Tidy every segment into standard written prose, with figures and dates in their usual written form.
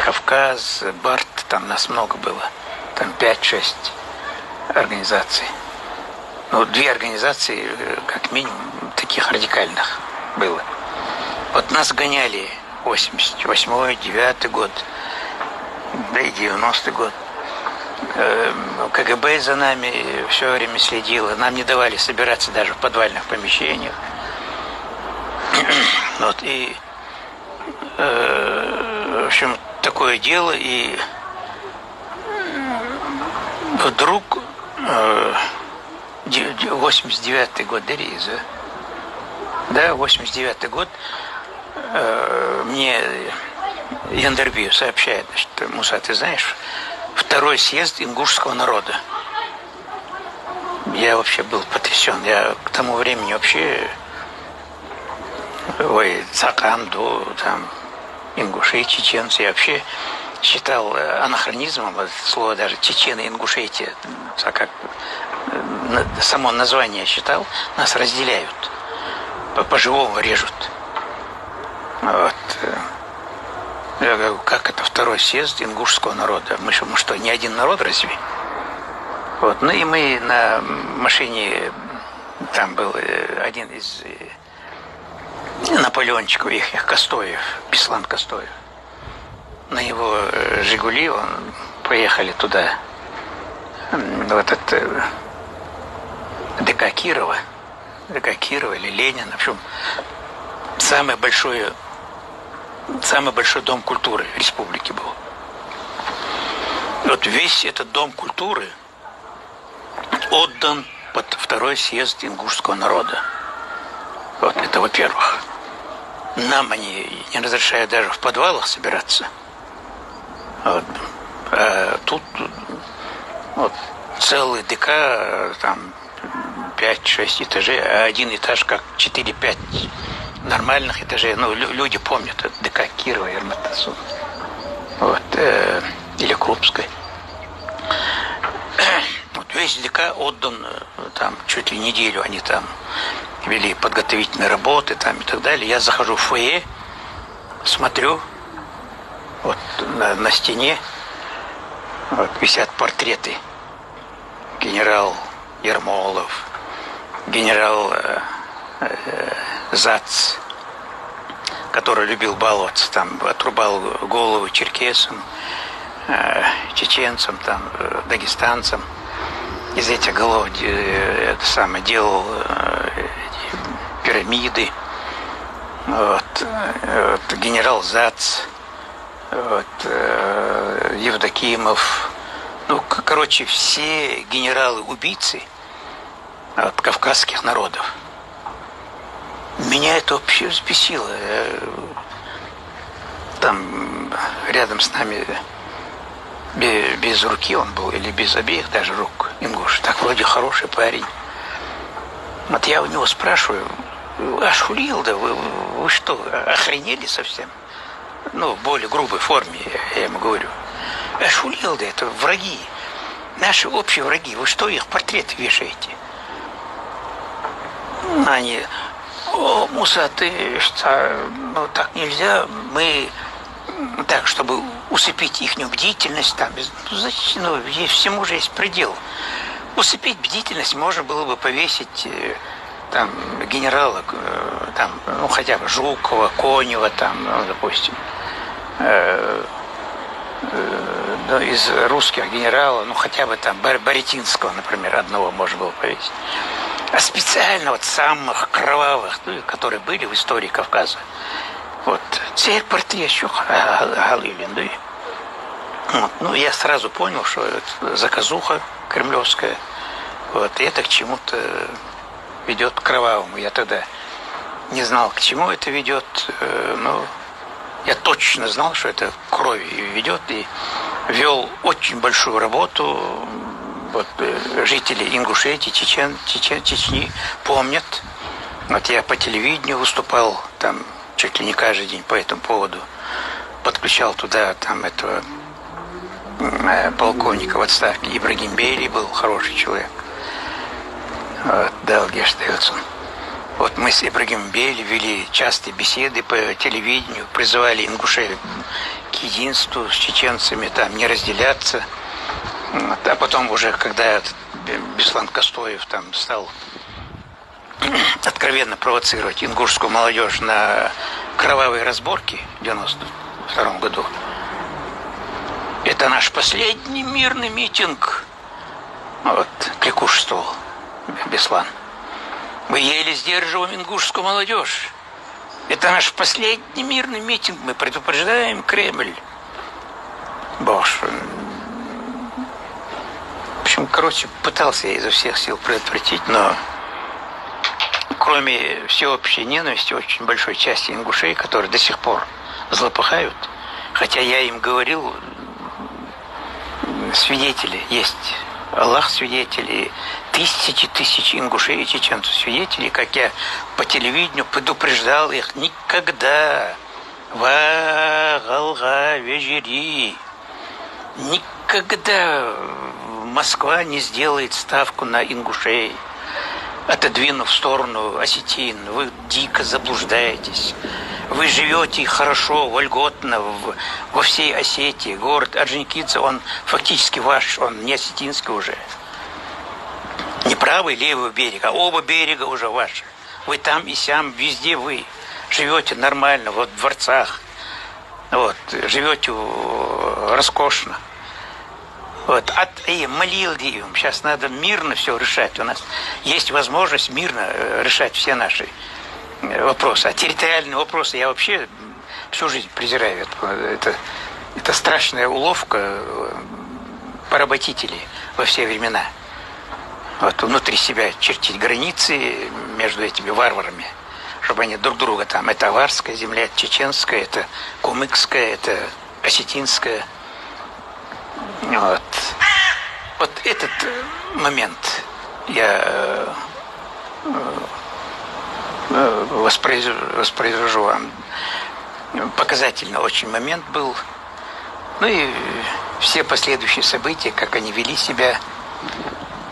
Кавказ, Барт, там нас много было. Там 5-6 организаций. Ну, 2 организации, как минимум, таких радикальных было. Вот нас гоняли 88-й, 9-й год, да и 90-й год. КГБ за нами все время следило. Нам не давали собираться даже в подвальных помещениях. Вот, и, в общем, такое дело. И вдруг 89-й год, да, 89-й год, мне Яндербиев сообщает, что, Муса, ты знаешь, 2-й съезд ингушского народа. Я вообще был потрясен. Я к тому времени вообще, Цаканду, там, ингуши, чеченцы, я вообще считал анахронизмом это слово, даже чечены, Ингушетия, как само название считал, нас разделяют, по-живому режут. Вот. Я говорю, как это 2-й съезд ингушского народа? Мы что, не один народ разве? Вот. Ну и мы на машине, там был один из Наполеончиков, их Костоев, Беслан Костоев. На его «Жигули» поехали туда, в этот ДК Кирова или Ленина, в общем, самый большой дом культуры республики был. Вот весь этот дом культуры отдан под 2-й съезд ингушского народа. Вот это во-первых. Нам они не разрешают даже в подвалах собираться. Вот. А тут вот, целый ДК, там 5-6 этажей, а один этаж как 4-5 нормальных этажей. Ну, люди помнят, это ДК Кирова, Ерматасу. Вот, или Крупской. Вот весь ДК отдан, там чуть ли неделю они там вели подготовительные работы там и так далее. Я захожу в фойе, смотрю, вот на стене вот, висят портреты. Генерал Ермолов, генерал Зац, который любил баловаться, там отрубал голову черкесам, чеченцам, там, дагестанцам. Из этих голов это самое, делал пирамиды. Вот, генерал Зац, вот, Евдокимов. Ну, короче, все генералы-убийцы от кавказских народов. Меня это вообще взбесило. Там рядом с нами без руки он был, или без обеих даже рук, ингуш. Так вроде хороший парень. Вот я у него спрашиваю, Ашхулил, да вы что, охренели совсем? Ну, в более грубой форме, я ему говорю. Ашхулил, да это враги, наши общие враги. Вы что, их портреты вешаете? Они... О, Муса, ты что, ну так нельзя, мы так, чтобы усыпить их бдительность, там, ну, всему же есть предел. Усыпить бдительность можно было бы повесить там генерала, там, ну хотя бы Жукова, Конева, там, ну, допустим, из русских генералов, ну хотя бы там Боретинского, например, одного можно было повесить. А специально вот самых кровавых, ну, которые были в истории Кавказа. Вот, царь портрет еще Галилин, да. Вот, ну, я сразу понял, что это заказуха кремлевская. Вот, и это к чему-то ведет к кровавому. Я тогда не знал, к чему это ведет, но я точно знал, что это к крови ведет, и вел очень большую работу. Вот, жители Ингушетии, Чечни помнят. Вот я по телевидению выступал, там чуть ли не каждый день по этому поводу. Подключал туда там этого полковника в отставке. Ибрагим Бейли был хороший человек. Вот, Далгештейцун. Вот мы с Ибрагимом Бейли вели частые беседы по телевидению, призывали ингушей к к единству с чеченцами, там не разделяться. А потом уже, когда Беслан Кастуев там стал откровенно провоцировать ингушскую молодежь на кровавые разборки в 92 году, это наш последний мирный митинг. Вот, кликушествовал Беслан. Мы еле сдерживаем ингушскую молодежь. Это наш последний мирный митинг. Мы предупреждаем Кремль. Боже. В общем, пытался я изо всех сил предотвратить, но кроме всеобщей ненависти очень большой части ингушей, которые до сих пор злопыхают, хотя я им говорил, свидетели есть. Аллах свидетели, тысячи ингушей и чеченцев свидетелей, как я по телевидению предупреждал их: никогда вагалга вежери, никогда Москва не сделает ставку на ингушей, отодвинув в сторону осетин. Вы дико заблуждаетесь. Вы живете хорошо, вольготно во всей Осетии. Город Орджоникидзе, он фактически ваш, он не осетинский уже. Не правый, левый берег, а оба берега уже ваши. Вы там и сям, везде вы живете нормально, вот в дворцах. Вот, живете роскошно. Вот, молил им. Сейчас надо мирно все решать. У нас есть возможность мирно решать все наши вопросы. А территориальные вопросы я вообще всю жизнь презираю. Это страшная уловка поработителей во все времена. Вот, внутри себя чертить границы между этими варварами, чтобы они друг друга там, это аварская земля, это чеченская, это кумыкская, это осетинская. Вот этот момент я воспроизвожу вам. Показательный очень момент был. Ну и все последующие события, как они вели себя,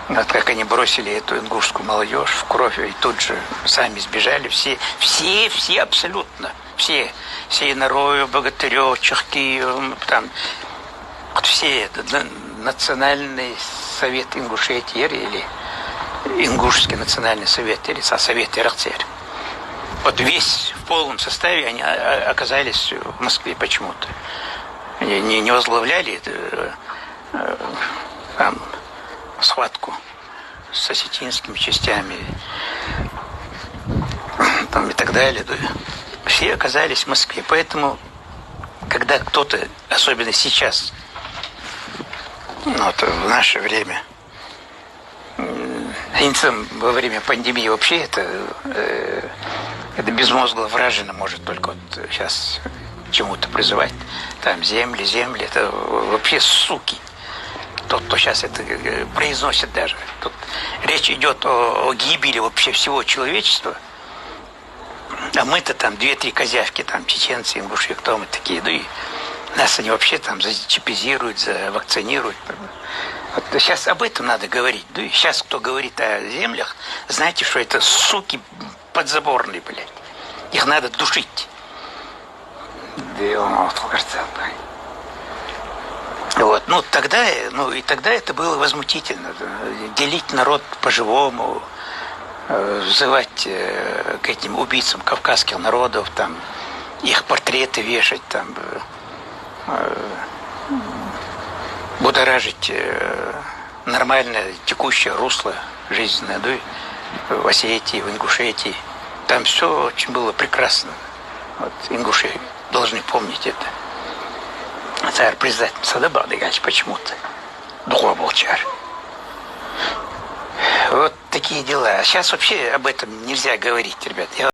вот как они бросили эту ингушскую молодежь в кровь и тут же сами сбежали. Все абсолютно. Все Инароев, Богатырев, Чехкиев, там, вот все. Национальный совет Ингушетии или Ингушский национальный совет, или Совет Ирахцер. Вот весь в полном составе они оказались в Москве почему-то. Они не возглавляли там схватку с осетинскими частями там, и так далее. Да. Все оказались в Москве. Поэтому, когда кто-то, особенно сейчас, вот в наше время, во время пандемии вообще это безмозгло вражина может только вот сейчас чему-то призывать. Там земли, это вообще суки. Тот, кто сейчас это произносит даже. Тут речь идет о гибели вообще всего человечества. А мы-то там 2-3 козявки, там чеченцы, ингуши, кто мы такие. Ну и нас они вообще там зачипизируют, завакцинируют. Вот сейчас об этом надо говорить. Ну и сейчас, кто говорит о землях, знаете, что это суки подзаборные, блядь. Их надо душить. Вот, тогда это было возмутительно. Делить народ по-живому, взывать к этим убийцам кавказских народов, там, их портреты вешать, там, будоражить нормальное текущее русло жизненное, да, в Осетии, в Ингушетии. Там все очень было прекрасно. Вот, ингуши должны помнить это. Царь признать Садабадыгач почему-то. Духа Болчар. Вот такие дела. А сейчас вообще об этом нельзя говорить, ребят.